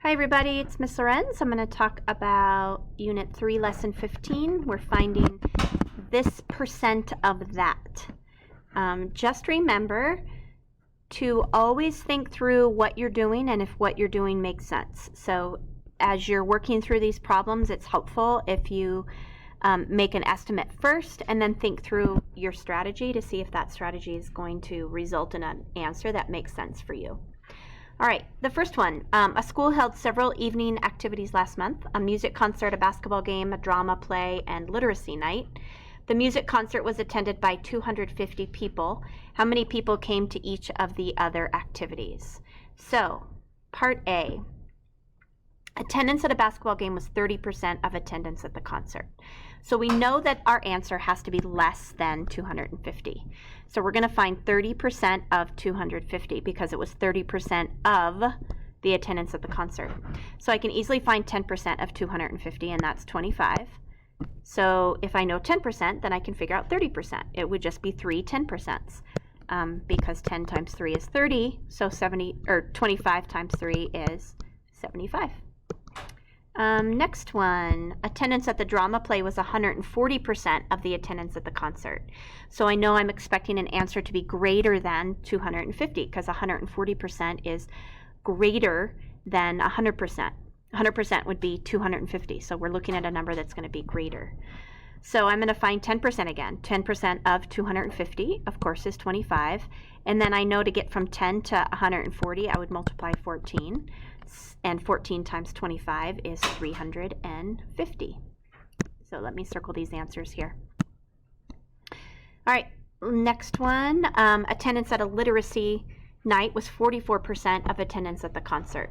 Hi everybody, it's Miss Lorenz. I'm going to talk about Unit 3, Lesson 15. We're finding this percent of that. Just remember to always think through what you're doing and if what you're doing makes sense. So as you're working through these problems, it's helpful if you make an estimate first and then think through your strategy to see if that strategy is going to result in an answer that makes sense for you. All right, the first one, a school held several evening activities last month, a music concert, a basketball game, a drama play, and literacy night. The music concert was attended by 250 people. How many people came to each of the other activities? So, part A, attendance at a basketball game was 30% of attendance at the concert. So we know that our answer has to be less than 250. So we're going to find 30% of 250 because it was 30% of the attendance at the concert. So I can easily find 10% of 250, and that's 25. So if I know 10%, then I can figure out 30%. It would just be 3 10%s because 10 times 3 is 30, so 25 times 3 is 75. Next one, attendance at the drama play was 140% of the attendance at the concert. So I know I'm expecting an answer to be greater than 250 because 140% is greater than 100%. 100% would be 250, so we're looking at a number that's going to be greater. So I'm going to find 10% again. 10% of 250, of course, is 25. And then I know to get from 10 to 140, I would multiply 14. And 14 times 25 is 350. So let me circle these answers here. All right, next one. Attendance at a literacy night was 44% of attendance at the concert.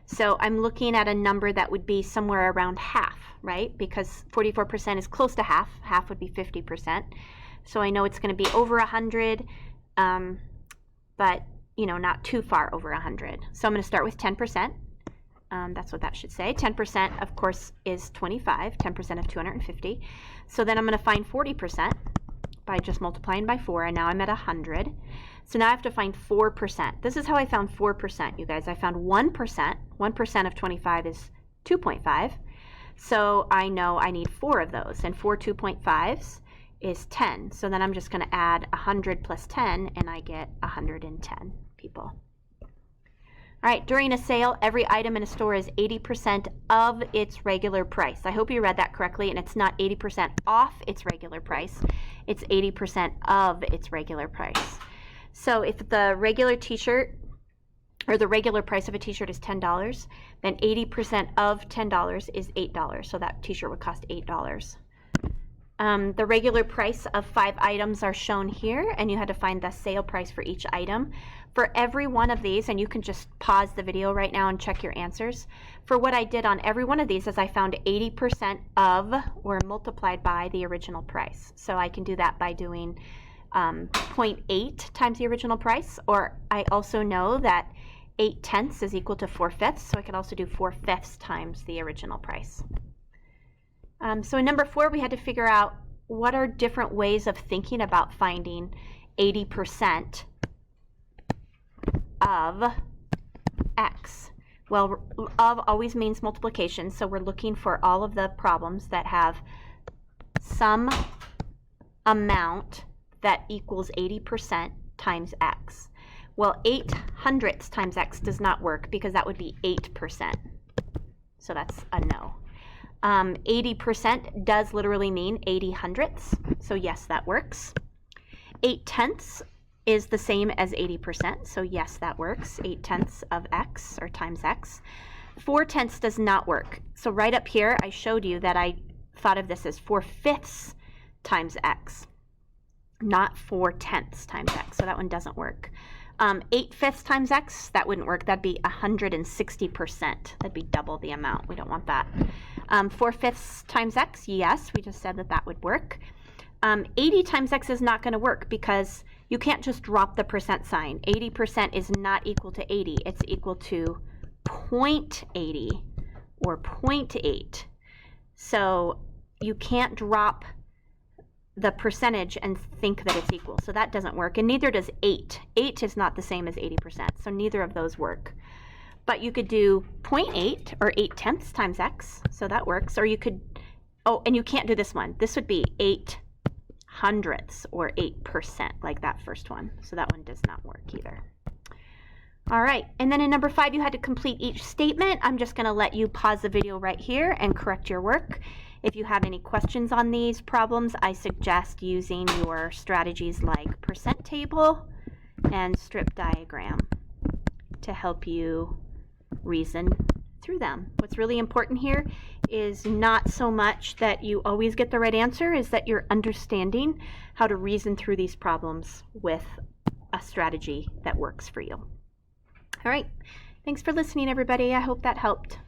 So I'm looking at a number that would be somewhere around half, right? Because 44% is close to half. Half would be 50%. So I know it's going to be over 100, but not too far over 100. So I'm going to start with 10%. That's what that should say. 10%, of course, is 25, 10% of 250. So then I'm going to find 40% by just multiplying by 4, and now I'm at 100. So now I have to find 4%. This is how I found 4%, you guys. I found 1%. 1% of 25 is 2.5. So I know I need 4 of those, and 4 2.5s is 10. So then I'm just going to add 100 plus 10, and I get 110 people. All right, during a sale, every item in a store is 80% of its regular price. I hope you read that correctly, and it's not 80% off its regular price. It's 80% of its regular price. So if the regular t-shirt or the regular price of a t-shirt is $10, then 80% of $10 is $8. So that t-shirt would cost $8. The regular price of 5 items are shown here, and you had to find the sale price for each item. For every one of these, and you can just pause the video right now and check your answers. For what I did on every one of these is I found 80% of or multiplied by the original price. So I can do that by doing 0.8 times the original price, or I also know that 8/10 is equal to 4/5, so I could also do 4/5 times the original price. So in number 4, we had to figure out what are different ways of thinking about finding 80% of x. Well, of always means multiplication, so we're looking for all of the problems that have some amount that equals 80% times x. Well, 8/100 times x does not work because that would be 8%. So that's a no. 80% does literally mean 80/100, so yes, that works. 8/10 is the same as 80%, so yes, that works. 8/10 of x, or times x. 4/10 does not work. So right up here, I showed you that I thought of this as 4/5 times x, not 4/10 times x, so that one doesn't work. 8/5 times x, that wouldn't work. That'd be 160%. That'd be double the amount. We don't want that. 4/5 times x, yes, we just said that that would work. 80 times x is not going to work because you can't just drop the percent sign. 80% is not equal to 80. It's equal to 0.80 or 0.8. So you can't drop the percentage and think that it's equal. So that doesn't work, and neither does 8. 8 is not the same as 80%, so neither of those work. but you could do 0.8 or 8/10 times x, so that works. Or you could, oh, and you can't do this one. This would be 8/100 or 8%, like that first one. So that one does not work either. All right, and then in number 5, you had to complete each statement. I'm just gonna let you pause the video right here and correct your work. If you have any questions on these problems, I suggest using your strategies like percent table and strip diagram to help you reason through them. What's really important here is not so much that you always get the right answer, is that you're understanding how to reason through these problems with a strategy that works for you. All right, thanks for listening, everybody. I hope that helped.